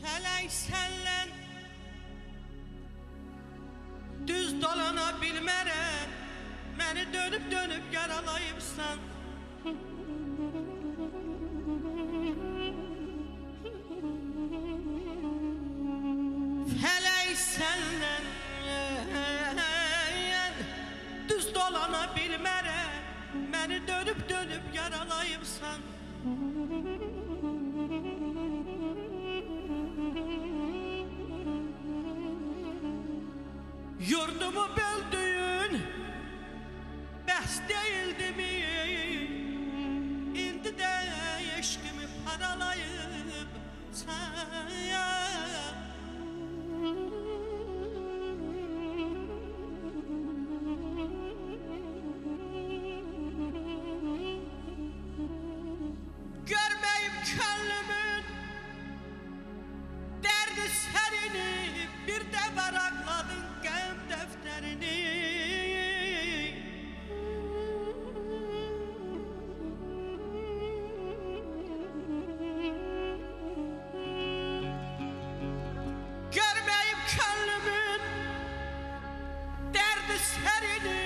Felek senle düz dolana bilmerəm, məni dönüp yaralayıbsan. Felek senle düz dolana bilmerəm, məni dönüp yaralayıbsan. Yurdumu böldüğün bəs değildi mi? İndi de eşkimi paralayıp sen. Görmeyip könlümün derdi serini, bir de varakladın gəm defterini. Görmeyip könlümün derdi serini,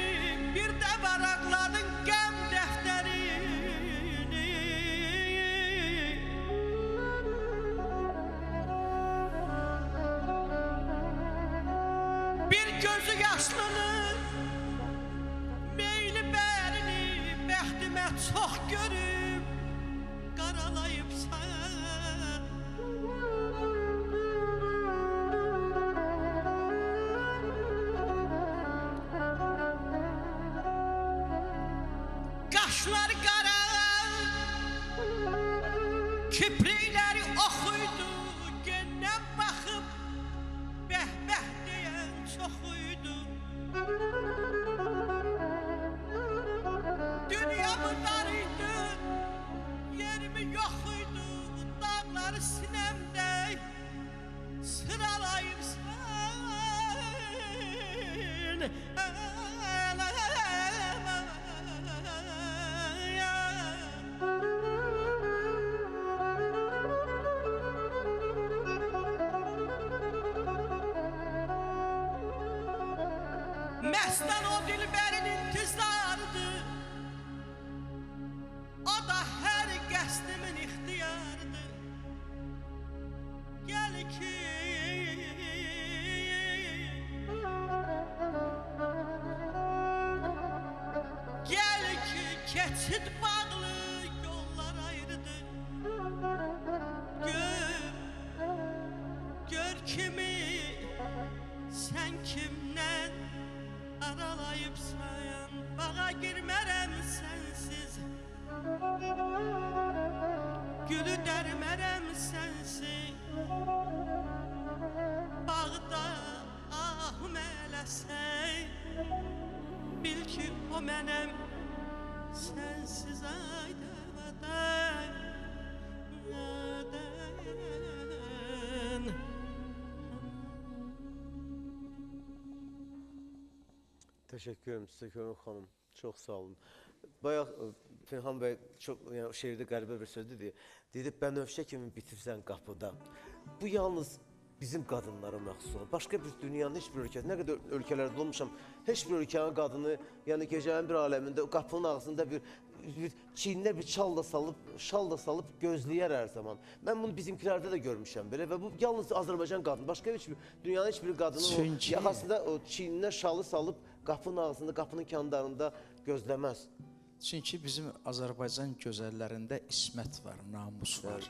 bir de varakladın gəm defterini. Bir gözü yaşlının meyli bərini, bəxtimə çox görüb qaralayıbsan. Qaşlar qara, kiprikləri oxuydu, gənə baxıb bəh-bəh deyən çoxuydu. Dünyamı darıydı, yerimi yoxuydu, dağları sinəmdə sıralayıbsan. Məstan o dilbərin intizardı, o da hər qəsdimin ixtiyardı. Gəl ki keçid bağlı yollar ayrıdı. Gör kimi sen kimdən aralayıbsan. Bağa girmərəm sensiz, gülü dərmərəm sensiz. Bağda ahım eləsən, bil ki o mənəm, sensiz aydadan. Teşekkür ederim size Kömür Hanım. Çok sağ olun. Bayağı Pinhan Bey çok yani şehirde qəribə bir sözdür diye. Dedi bənövşə kimi bitirsən qapıda. Bu yalnız bizim qadınlara məxsus olur. Başqa bir dünyanın heç bir ölkəsi, nə qədər ölkələrdə olmuşam, heç bir ölkənin qadını, yəni gecənin bir aləmində qapının ağzında bir çiyninə bir şal da salıb gözləyər hər zaman. Mən bunu bizimkilərdə də görmüşəm belə və bu yalnız Azərbaycan qadını, başqa heç bir dünyanın heç bir qadının yaxasında o çiyninə şalı salıb qapının ağzında, qapının kənarında gözləməz. Çünki bizim Azərbaycan gözəllərində ismət var, namus var.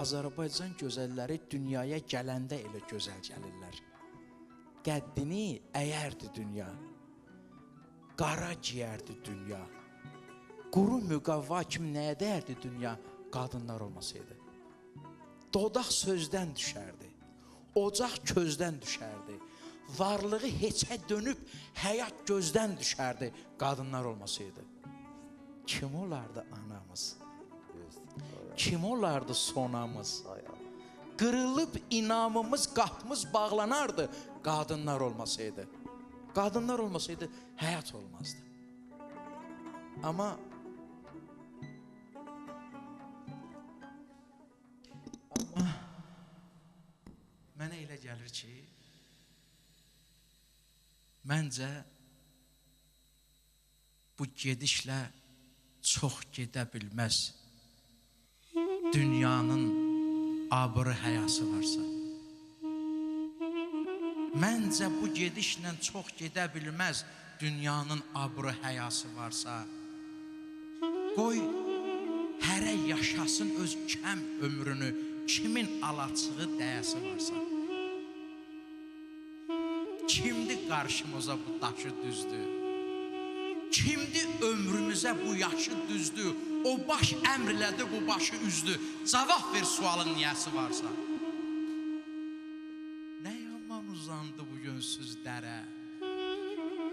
Azərbaycan gözəlləri dünyaya gələndə elə gözəl gəlirlər. Qəddini əyərdi dünya, qara ciyərdi dünya. Quru müqavva kimi nəyə dəyərdi dünya qadınlar olmasaydı? Dodaq sözdən düşərdi, ocaq közdən düşərdi. Varlığı heçə dönüb həyat gözdən düşərdi qadınlar olmasaydı. Kim olardı anamız? Kim olardı sonamız? Qırılıb inamımız, qapımız bağlanardı qadınlar olmasaydı. Qadınlar olmasaydı həyat olmazdı. Ama mənə elə gəlir ki, məncə bu gedişlə çox gedə bilməz. Dünyanın abırı həyası varsa. Məncə bu gedişlə çox gedə bilməz. Dünyanın abırı həyası varsa. Qoy hərə yaşasın öz kəm ömrünü, kimin alaçığı dəyəsi varsa. Kimdir qarşımıza bu daşı düzdü? Kimdir ömrümüzə bu yaşı düzdü? O baş əmrlədi, bu başı üzdü. Cavab ver sualın niyəsi varsa. Nə yaman uzandı bu yönsüz dərə.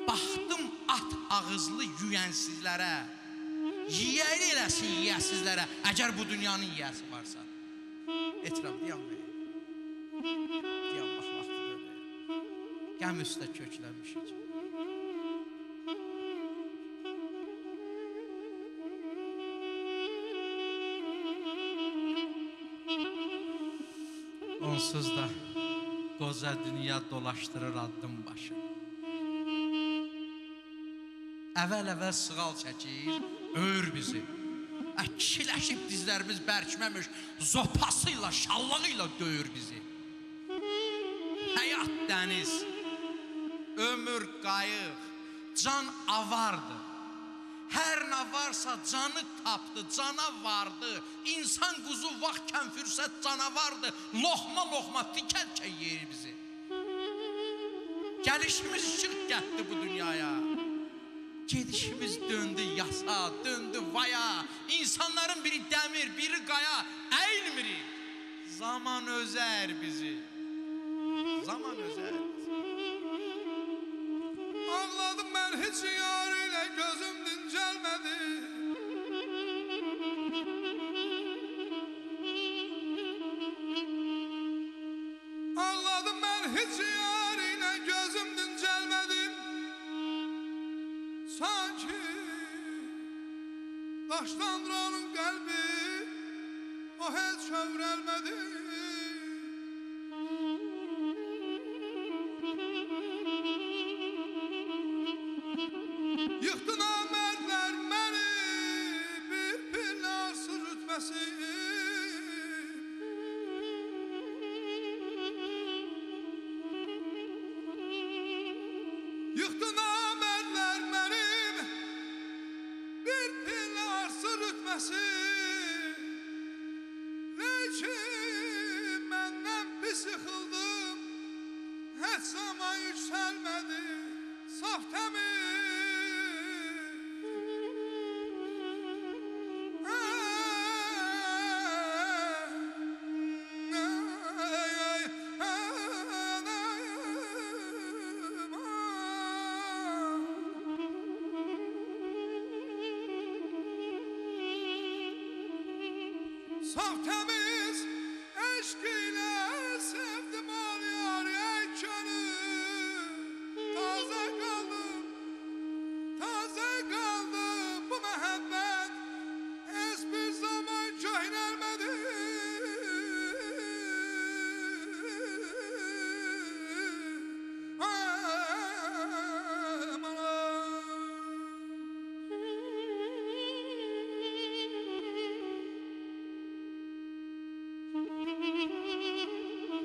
Baxdım at ağızlı yüyənsizlərə. Yiyəli eləsin yiyəsizlərə, əgər bu dünyanın yiyəsi varsa. Etiraf, deyəm verin. Deyəm, bax, vaxtıdır. Qəm üstə köklənmişik. Onsuz da qoca dünya dolaşdırır addım başı. Əvvəl-əvvəl sığal çəkir, öyür bizi. Kişiləşib dizlərimiz bərkməmiş, zopasıyla, şallağıyla döyür bizi. Həyat dəniz, ömür qayıq, can avardı. Hər nə varsa canı tapdı, cana vardı. İnsan quzu vaxtkən fürsət canavardı. Loxma-loxma tikəlkə yeyir bizi. Gəlişimiz işıq gətdi bu dünyaya. Gedişimiz döndü yasa, döndü vaya. İnsanların biri dəmir, biri qaya. Əyilmirik. Zaman özər bizi. Zaman özər bizi. Ağladım mən heç yar ilə gözüm dincəlmədi. Ağladım mən heç yar ilə gözüm dincəlmədi. Sanki daşdandır onun qəlbi, o heç kövrəlmədi. Yıxdı namərdlər məni, bir pillarsız rütbəsi. Yıxdı namərdlər mənim, bir pillarsız rütbəsi. Lakin məndən pis yıxıldım, heç zaman yüksəlmədi, saf təmiz. Saf təmiz eşq ilə sevdim al yar yəkəni. Taze qaldı bu məhəbbət, heç bir zaman köhnəlmədi.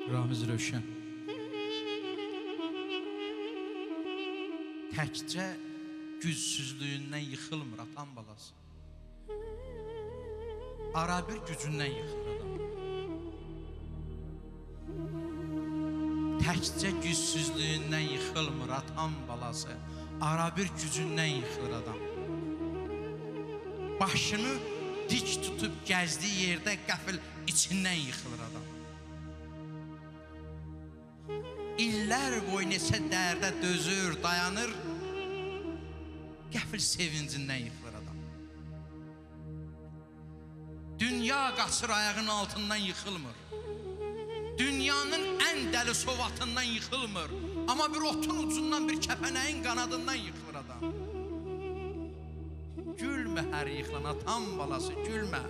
Ramiz Rövşən. Təkcə gücsüzlüyündən yıxılmır atan balası. Arabir gücündən yıxılır adam. Təkcə gücsüzlüyündən yıxılmır atan balası. Arabir gücündən yıxılır adam. Başını dik tutub gəzdiyi yerdə qəfil içindən yıxılır adam. İllər boyu neçə dərdə dözür, dayanır, qəfil sevincindən yıxılır adam. Dünya qaçır ayağının altından yıxılmır. Dünyanın ən dəli sovatından yıxılmır. Amma bir otun ucundan, bir kəpənəyin qanadından yıxılır adam. Gülmə hər yıxılan atan balası, gülmə.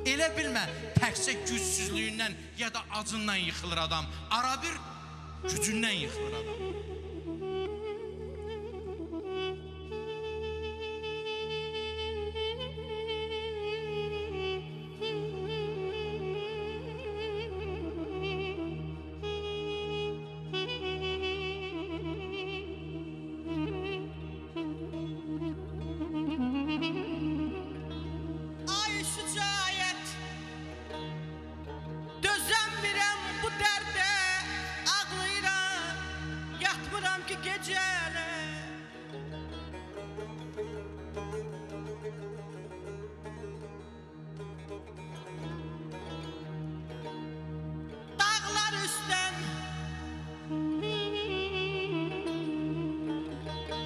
Elə bilmə, təkcə gücsüzlüyündən ya da acından yıxılır adam. Ara bir gücündən yıxılır adam. Ay şücayət, dözəmirəm bu dərdə, ağlayıram, yatmıram ki gecələ. Dağlar üstdən,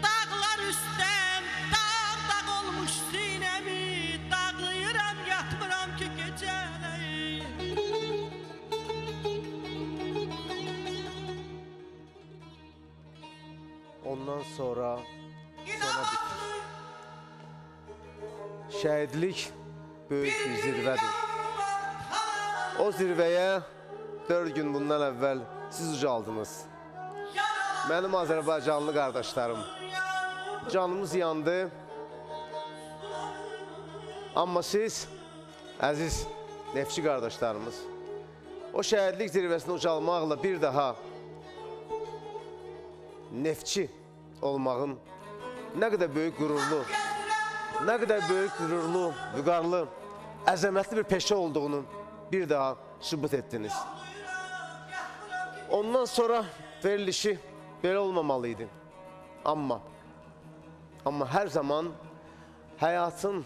dağlar üstdən, dağ olmuş sinəmi, dağlayıram, yatmıram ki gecələ. Ondan sonra bitir. Şəhidlik böyük bir zirvədir. O zirvəyə 4 gün bundan əvvəl siz ucaldınız. Mənim Azərbaycanlı qardaşlarım, canımız yandı. Amma siz, əziz Neftçi qardaşlarımız, o şəhidlik zirvəsinə ucalmaqla bir daha Neftçi olmağın nə qədər böyük qürurlu, nə qədər böyük qürurlu, vüqarlı, əzəmətli bir peşə olduğunu bir daha sübut etdiniz. Ondan sonra verilişi belə olmamalıydı. Amma hər zaman həyatın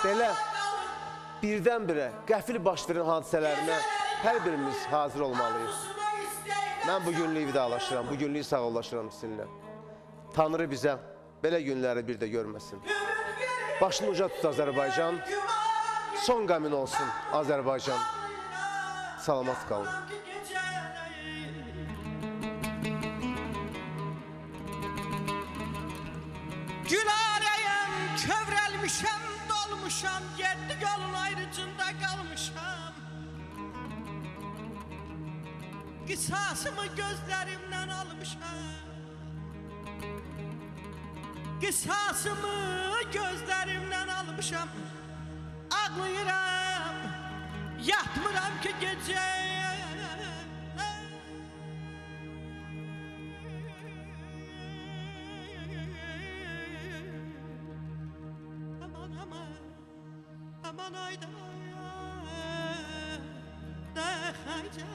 belə birdən-birə qəfil baş verən hadisələrinə hər birimiz hazır olmalıyız. Mən bu günlük vidalaşıram, bu günlük sağollaşıram sizinlə. Tanrı bizə belə günləri bir də görməsin. Başını uca tut Azərbaycan, son qəmin olsun Azərbaycan. Salamat qalın. Gülarəyəm, kövrəlmişəm, dolmuşam, 7 yolun ayrıcında qalmışam. Qisasımı gözlərimdən almışam. Qisasımı gözlərimdən almışam. Ağlayıram, yatmıram ki gecə. Aman ayda, da hayca.